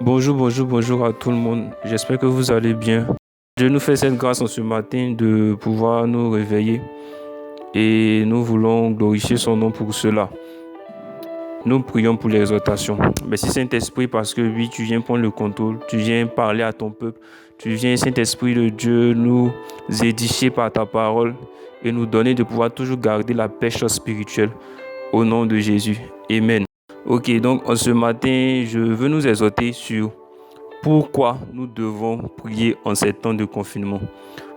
Bonjour à tout le monde. J'espère que vous allez bien. Dieu nous fait cette grâce en ce matin de pouvoir nous réveiller et nous voulons glorifier son nom pour cela. Nous prions pour l'exhortation. Merci Saint-Esprit parce que oui, tu viens prendre le contrôle, tu viens parler à ton peuple, tu viens Saint-Esprit de Dieu nous édifier par ta parole et nous donner de pouvoir toujours garder la pêche spirituelle au nom de Jésus. Amen. Ok, donc en ce matin, je veux nous exhorter sur pourquoi nous devons prier en ces temps de confinement.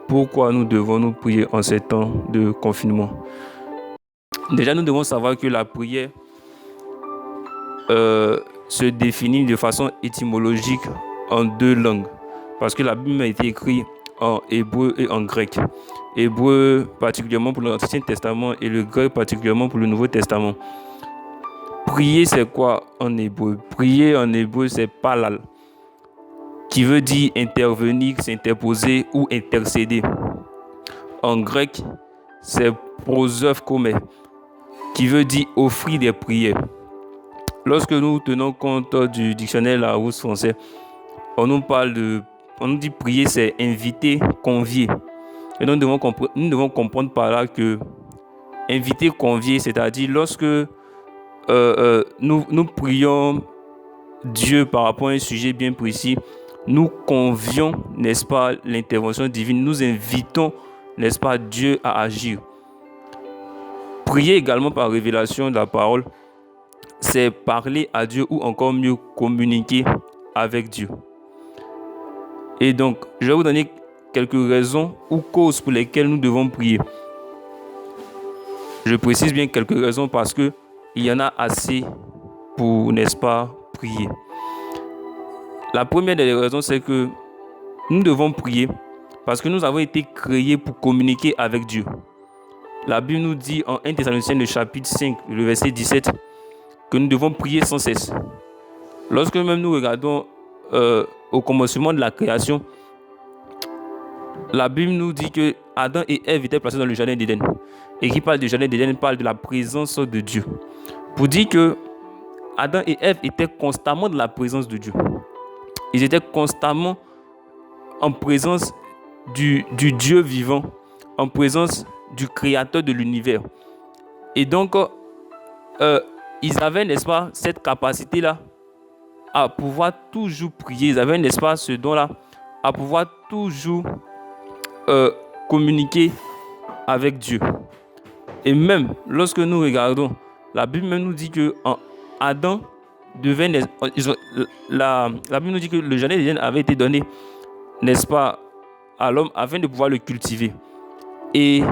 Pourquoi nous devons nous prier en ces temps de confinement. Déjà, nous devons savoir que la prière se définit de façon étymologique en deux langues. Parce que la Bible a été écrite en hébreu et en grec. Hébreu particulièrement pour l'Ancien Testament et le grec particulièrement pour le Nouveau Testament. Prier, c'est quoi en hébreu? Prier en hébreu, c'est palal, qui veut dire intervenir, s'interposer ou intercéder. En grec, c'est proseuchomai, qui veut dire offrir des prières. Lorsque nous tenons compte du dictionnaire Larousse français, on nous dit prier, c'est inviter, convier. Et nous devons comprendre par là que inviter, convier, c'est-à-dire lorsque nous prions Dieu par rapport à un sujet bien précis, nous convions, n'est-ce pas, l'intervention divine, nous invitons, n'est-ce pas, Dieu à agir. Prier également par révélation de la parole, c'est parler à Dieu ou encore mieux communiquer avec Dieu. Et donc, je vais vous donner quelques raisons ou causes pour lesquelles nous devons prier. Je précise bien quelques raisons parce que il y en a assez pour, n'est-ce pas, prier. La première des raisons, c'est que nous devons prier parce que nous avons été créés pour communiquer avec Dieu. La Bible nous dit en 1 Thessaloniciens, le chapitre 5, le verset 17, que nous devons prier sans cesse. Lorsque même nous regardons au commencement de la création, la Bible nous dit que Adam et Ève étaient placés dans le jardin d'Éden. Et qui parle du jardin d'Éden parle de la présence de Dieu. Pour dire que Adam et Ève étaient constamment dans la présence de Dieu. Ils étaient constamment en présence du Dieu vivant, en présence du Créateur de l'univers. Et donc, ils avaient, n'est-ce pas, cette capacité-là à pouvoir toujours prier. Ils avaient, n'est-ce pas, ce don-là à pouvoir toujours communiquer avec Dieu. Et même lorsque nous regardons, la Bible nous dit que Adam devait, la Bible nous dit que le jardin d'Éden avait été donné, n'est-ce pas, à l'homme afin de pouvoir le cultiver. Et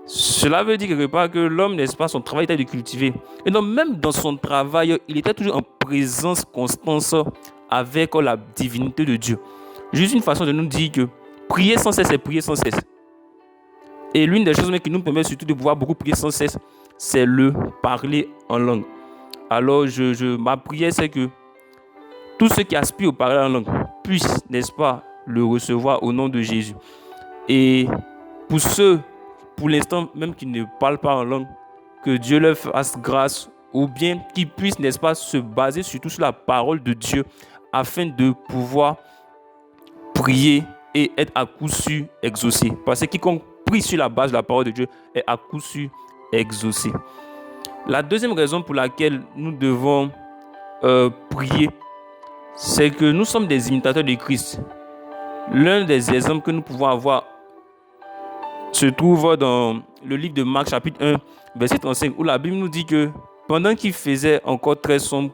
cela veut dire quelque part que l'homme, n'est-ce pas, son travail était de cultiver. Et donc même dans son travail, il était toujours en présence constante avec la divinité de Dieu. Juste une façon de nous dire que prier sans cesse, c'est prier sans cesse. Et l'une des choses qui nous permet surtout de pouvoir beaucoup prier sans cesse, c'est le parler en langue. Alors ma prière, c'est que tous ceux qui aspirent au parler en langue puissent, n'est-ce pas, le recevoir au nom de Jésus. Et pour ceux, pour l'instant même qui ne parlent pas en langue, que Dieu leur fasse grâce, ou bien qu'ils puissent, n'est-ce pas, se baser surtout sur la parole de Dieu afin de pouvoir prier et être à coup sûr exaucé. Parce que quiconque prie sur la base de la parole de Dieu est à coup sûr exaucé. La deuxième raison pour laquelle nous devons prier, c'est que nous sommes des imitateurs de Christ. L'un des exemples que nous pouvons avoir se trouve dans le livre de Marc chapitre 1, verset 35, où la Bible nous dit que pendant qu'il faisait encore très sombre,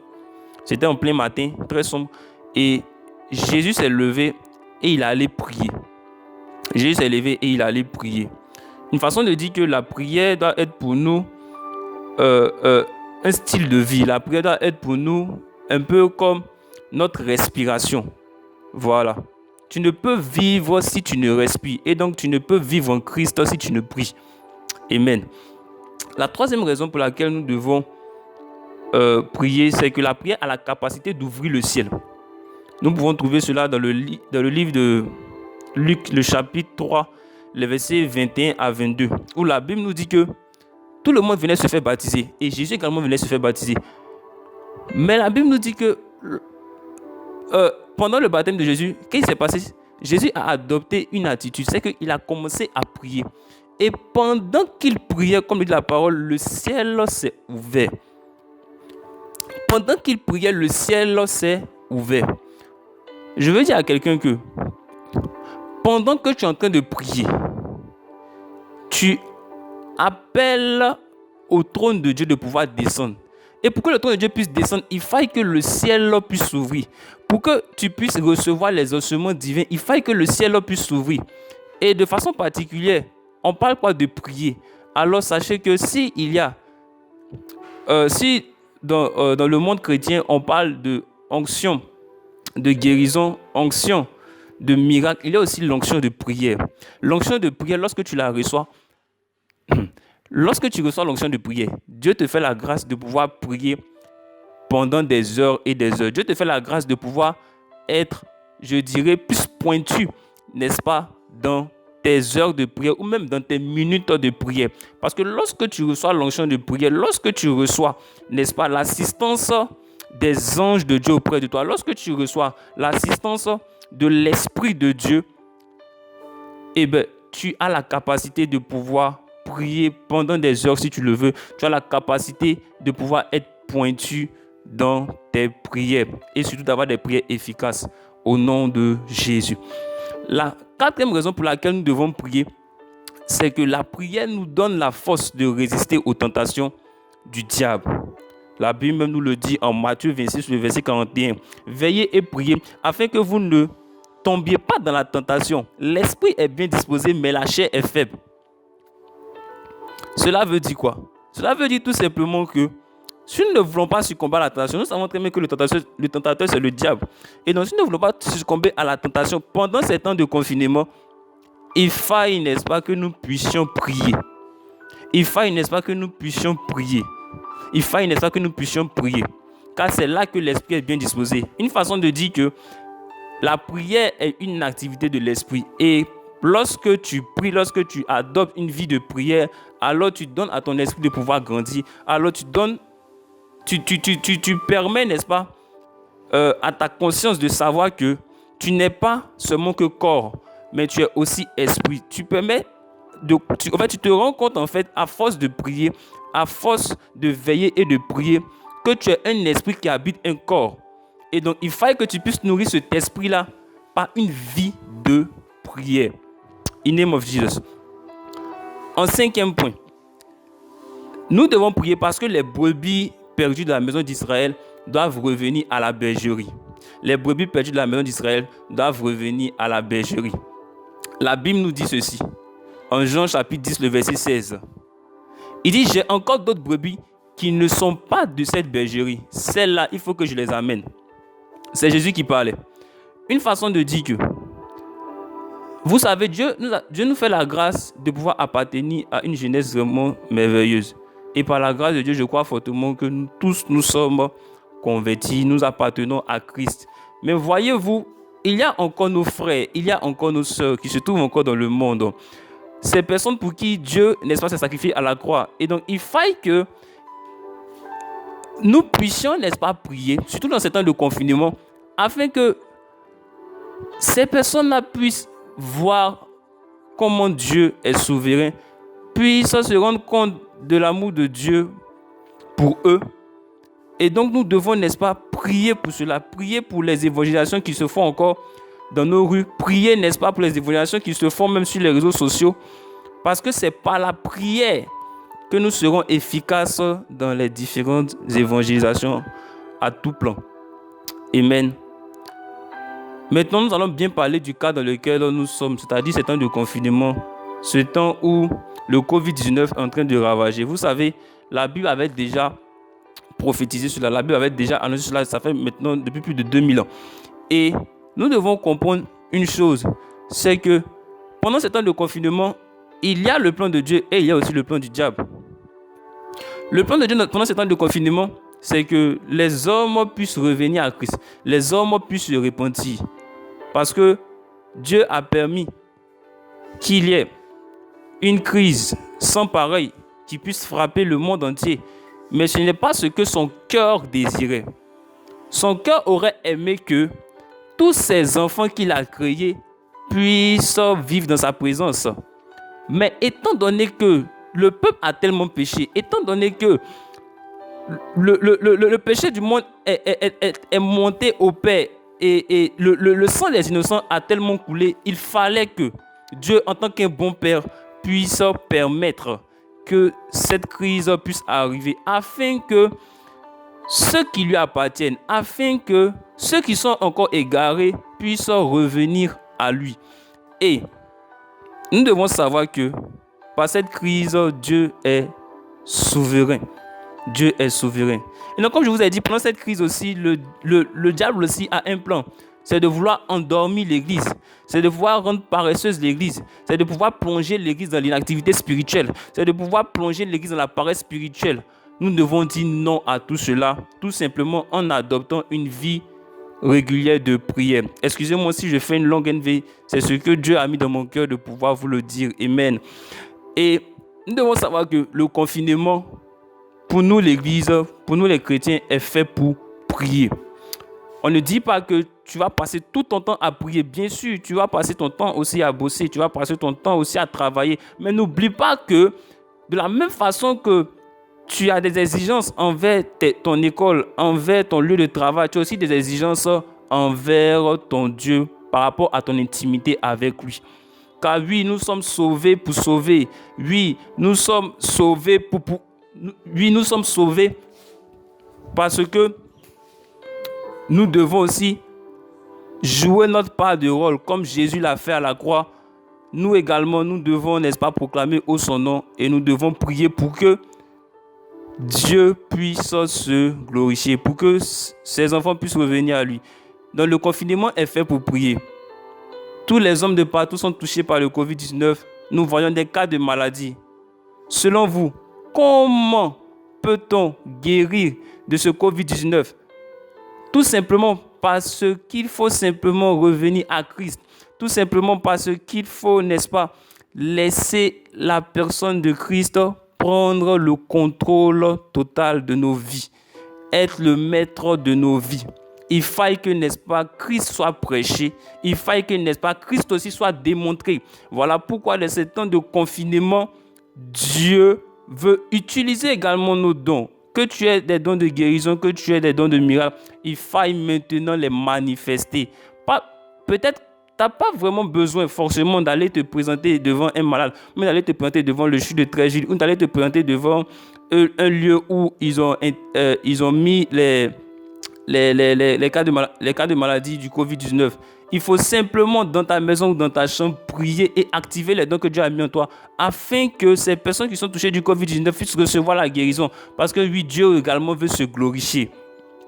c'était en plein matin, très sombre, et Jésus s'est levé et il allait prier. Jésus s'est levé et il allait prier. Une façon de dire que la prière doit être pour nous un style de vie. La prière doit être pour nous un peu comme notre respiration. Voilà. Tu ne peux vivre si tu ne respires. Et donc, tu ne peux vivre en Christ si tu ne pries. Amen. La troisième raison pour laquelle nous devons prier, c'est que la prière a la capacité d'ouvrir le ciel. Nous pouvons trouver cela dans le livre de Luc, le chapitre 3, les versets 21 à 22, où la Bible nous dit que tout le monde venait se faire baptiser. Et Jésus également venait se faire baptiser. Mais la Bible nous dit que pendant le baptême de Jésus, qu'est-ce qui s'est passé? Jésus a adopté une attitude, c'est qu'il a commencé à prier. Et pendant qu'il priait, comme le dit la parole, le ciel s'est ouvert. Pendant qu'il priait, le ciel s'est ouvert. Je veux dire à quelqu'un que pendant que tu es en train de prier, tu appelles au trône de Dieu de pouvoir descendre. Et pour que le trône de Dieu puisse descendre, il faille que le ciel puisse s'ouvrir. Pour que tu puisses recevoir les ossements divins, il faille que le ciel puisse s'ouvrir. Et de façon particulière, on parle quoi de prier? Alors sachez que si dans le monde chrétien, on parle de onction, de guérison, onction, de miracle, il y a aussi l'onction de prière. L'onction de prière, lorsque tu la reçois, lorsque tu reçois l'onction de prière, Dieu te fait la grâce de pouvoir prier pendant des heures et des heures. Dieu te fait la grâce de pouvoir être, je dirais, plus pointu, n'est-ce pas, dans tes heures de prière ou même dans tes minutes de prière. Parce que lorsque tu reçois l'onction de prière, lorsque tu reçois, n'est-ce pas, l'assistance des anges de Dieu auprès de toi, lorsque tu reçois l'assistance de l'Esprit de Dieu, eh bien, tu as la capacité de pouvoir prier pendant des heures si tu le veux. Tu as la capacité de pouvoir être pointu dans tes prières et surtout d'avoir des prières efficaces au nom de Jésus. La quatrième raison pour laquelle nous devons prier, c'est que la prière nous donne la force de résister aux tentations du diable. La Bible même nous le dit en Matthieu 26, le verset 41. Veillez et priez afin que vous ne tombiez pas dans la tentation. L'esprit est bien disposé, mais la chair est faible. Cela veut dire quoi? Cela veut dire tout simplement que si nous ne voulons pas succomber à la tentation, nous savons très bien que le tentateur c'est le diable. Et donc si nous ne voulons pas succomber à la tentation pendant ces temps de confinement, il faille, n'est-ce pas, que nous puissions prier. Il faille, n'est-ce pas, que nous puissions prier. Il faille, n'est-ce pas, que nous puissions prier. Car c'est là que l'esprit est bien disposé. Une façon de dire que la prière est une activité de l'esprit. Et lorsque tu pries, lorsque tu adoptes une vie de prière, alors tu donnes à ton esprit de pouvoir grandir. Alors tu permets, n'est-ce pas, à ta conscience de savoir que tu n'es pas seulement que corps, mais tu es aussi esprit. Tu te rends compte, en fait, à force de prier, à force de veiller et de prier, que tu es un esprit qui habite un corps. Et donc, il faut que tu puisses nourrir cet esprit-là par une vie de prière. In the name of Jesus. En cinquième point, nous devons prier parce que les brebis perdues de la maison d'Israël doivent revenir à la bergerie. Les brebis perdues de la maison d'Israël doivent revenir à la bergerie. La Bible nous dit ceci, en Jean chapitre 10, le verset 16. Il dit, j'ai encore d'autres brebis qui ne sont pas de cette bergerie. Celles-là, il faut que je les amène. C'est Jésus qui parlait. Une façon de dire que, vous savez, Dieu nous fait la grâce de pouvoir appartenir à une jeunesse vraiment merveilleuse. Et par la grâce de Dieu, je crois fortement que nous tous, nous sommes convertis, nous appartenons à Christ. Mais voyez-vous, il y a encore nos frères, il y a encore nos sœurs qui se trouvent encore dans le monde. Ces personnes pour qui Dieu, n'est-ce pas, s'est sacrifié à la croix. Et donc, il faille que nous puissions, n'est-ce pas, prier, surtout dans ces temps de confinement, afin que ces personnes-là puissent voir comment Dieu est souverain, puissent se rendre compte de l'amour de Dieu pour eux. Et donc, nous devons, n'est-ce pas, prier pour cela, prier pour les évangélisations qui se font encore dans nos rues, prier, n'est-ce pas, pour les évangélisations qui se font même sur les réseaux sociaux, parce que c'est par la prière que nous serons efficaces dans les différentes évangélisations à tout plan. Amen. Maintenant, nous allons bien parler du cas dans lequel nous sommes, c'est-à-dire ce temps de confinement, ce temps où le Covid-19 est en train de ravager. Vous savez, la Bible avait déjà prophétisé cela, la Bible avait déjà annoncé cela, ça fait maintenant depuis plus de 2000 ans. Et nous devons comprendre une chose, c'est que pendant ce temps de confinement, il y a le plan de Dieu et il y a aussi le plan du diable. Le plan de Dieu pendant ce temps de confinement, c'est que les hommes puissent revenir à Christ, les hommes puissent se repentir. Parce que Dieu a permis qu'il y ait une crise sans pareil qui puisse frapper le monde entier. Mais ce n'est pas ce que son cœur désirait. Son cœur aurait aimé que tous ces enfants qu'il a créés puissent vivre dans sa présence. Mais étant donné que le peuple a tellement péché, étant donné que le péché du monde est monté au Père et le sang des innocents a tellement coulé, il fallait que Dieu, en tant qu'un bon Père, puisse permettre que cette crise puisse arriver afin que ceux qui lui appartiennent, afin que ceux qui sont encore égarés puissent revenir à lui. Et nous devons savoir que par cette crise, Dieu est souverain. Dieu est souverain. Et donc, comme je vous ai dit, pendant cette crise aussi, le diable aussi a un plan. C'est de vouloir endormir l'Église. C'est de vouloir rendre paresseuse l'Église. C'est de pouvoir plonger l'Église dans l'inactivité spirituelle. C'est de pouvoir plonger l'Église dans la paresse spirituelle. Nous devons dire non à tout cela, tout simplement en adoptant une vie régulière de prière. Excusez-moi si je fais une longue NV. C'est ce que Dieu a mis dans mon cœur de pouvoir vous le dire. Amen. Et nous devons savoir que le confinement, pour nous l'Église, pour nous les chrétiens, est fait pour prier. On ne dit pas que tu vas passer tout ton temps à prier. Bien sûr, tu vas passer ton temps aussi à bosser. Tu vas passer ton temps aussi à travailler. Mais n'oublie pas que de la même façon que tu as des exigences envers ton école, envers ton lieu de travail, tu as aussi des exigences envers ton Dieu par rapport à ton intimité avec lui. Car oui, nous sommes sauvés pour sauver. Oui, nous sommes sauvés Oui, nous sommes sauvés parce que nous devons aussi jouer notre part de rôle comme Jésus l'a fait à la croix. Nous également, nous devons, n'est-ce pas, proclamer au son nom et nous devons prier pour que Dieu puisse se glorifier, pour que ses enfants puissent revenir à lui. Donc le confinement est fait pour prier. Tous les hommes de partout sont touchés par le Covid-19. Nous voyons des cas de maladie. Selon vous, comment peut-on guérir de ce Covid-19? Tout simplement parce qu'il faut simplement revenir à Christ. Tout simplement parce qu'il faut, n'est-ce pas, laisser la personne de Christ prendre le contrôle total de nos vies. Être le maître de nos vies. Il faille que, n'est-ce pas, Christ soit prêché. Il faille que, n'est-ce pas, Christ aussi soit démontré. Voilà pourquoi, dans ces temps de confinement, Dieu veut utiliser également nos dons. Que tu aies des dons de guérison, que tu aies des dons de miracle, il faille maintenant les manifester. Peut-être tu n'as pas vraiment besoin forcément d'aller te présenter devant un malade, mais d'aller te présenter devant le chute de Trégil ou d'aller te présenter devant un lieu où ils ont mis les cas de maladie du Covid-19. Il faut simplement dans ta maison ou dans ta chambre prier et activer les dons que Dieu a mis en toi afin que ces personnes qui sont touchées du Covid-19 puissent recevoir la guérison. Parce que oui, Dieu également veut se glorifier.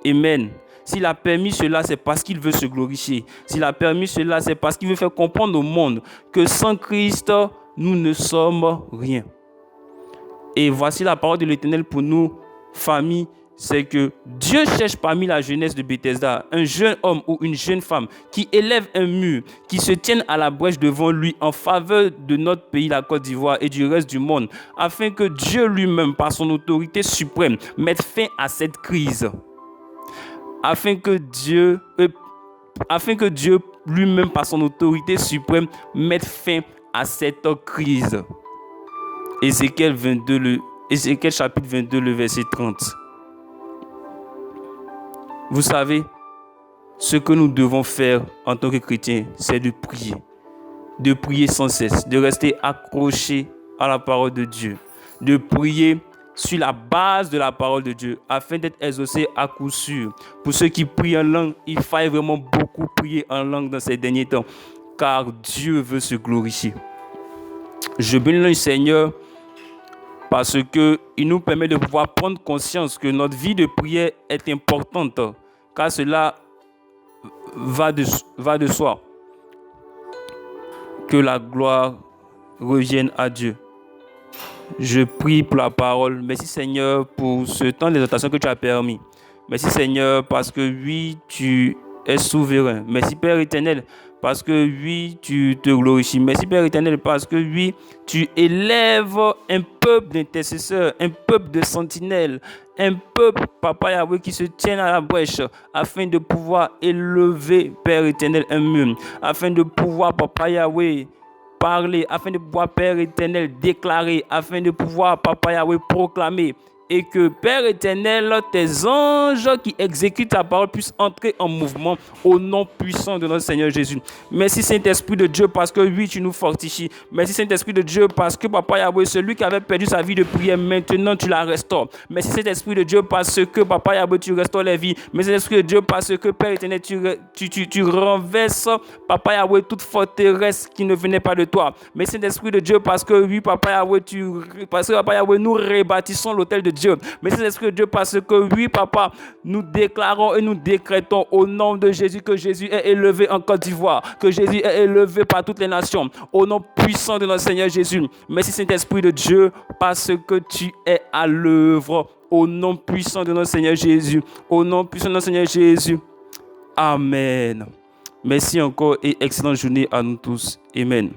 Amen. S'il a permis cela, c'est parce qu'il veut se glorifier. S'il a permis cela, c'est parce qu'il veut faire comprendre au monde que sans Christ, nous ne sommes rien. Et voici la parole de l'Éternel pour nous, famille. C'est que Dieu cherche parmi la jeunesse de Bethesda un jeune homme ou une jeune femme qui élève un mur, qui se tienne à la brèche devant lui en faveur de notre pays, la Côte d'Ivoire et du reste du monde, afin que Dieu lui-même, par son autorité suprême, mette fin à cette crise. Afin que Dieu lui-même, par son autorité suprême, mette fin à cette crise. Ézéchiel chapitre 22, le verset 30. Vous savez, ce que nous devons faire en tant que chrétiens, c'est de prier sans cesse, de rester accrochés à la parole de Dieu, de prier sur la base de la parole de Dieu, afin d'être exaucés à coup sûr. Pour ceux qui prient en langue, il faille vraiment beaucoup prier en langue dans ces derniers temps, car Dieu veut se glorifier. Je bénis le Seigneur parce qu'il nous permet de pouvoir prendre conscience que notre vie de prière est importante, car cela va de soi. Que la gloire revienne à Dieu. Je prie pour la parole. Merci Seigneur pour ce temps d'exaltation que tu as permis. Merci Seigneur parce que oui, tu es souverain. Merci Père éternel parce que oui, tu te glorifies. Merci Père éternel, parce que oui, tu élèves un peuple d'intercesseurs, un peuple de sentinelles, un peuple, Papa Yahweh, qui se tient à la brèche afin de pouvoir élever, Père éternel, un mur, afin de pouvoir, Papa Yahweh, parler, afin de pouvoir, Père éternel, déclarer, afin de pouvoir, Papa Yahweh, proclamer. Et que, Père éternel, tes anges qui exécutent ta parole puissent entrer en mouvement au nom puissant de notre Seigneur Jésus. Merci Saint-Esprit de Dieu parce que oui, tu nous fortifies. Merci Saint-Esprit de Dieu parce que, Papa Yahweh, celui qui avait perdu sa vie de prière, maintenant tu la restaures. Merci Saint-Esprit de Dieu parce que, Papa Yahweh, tu restaures les vies. Merci Saint-Esprit de Dieu parce que, Père éternel, tu renverses, Papa Yahweh, toute forteresse qui ne venait pas de toi. Merci Saint-Esprit de Dieu parce que oui, Papa Yahweh, parce que, Papa Yahweh, nous rebâtissons l'autel de Dieu. Merci Saint-Esprit de Dieu parce que oui, Papa, nous déclarons et nous décrétons au nom de Jésus que Jésus est élevé en Côte d'Ivoire, que Jésus est élevé par toutes les nations, au nom puissant de notre Seigneur Jésus. Merci Saint-Esprit de Dieu parce que tu es à l'œuvre, au nom puissant de notre Seigneur Jésus, au nom puissant de notre Seigneur Jésus. Amen. Merci encore et excellente journée à nous tous. Amen.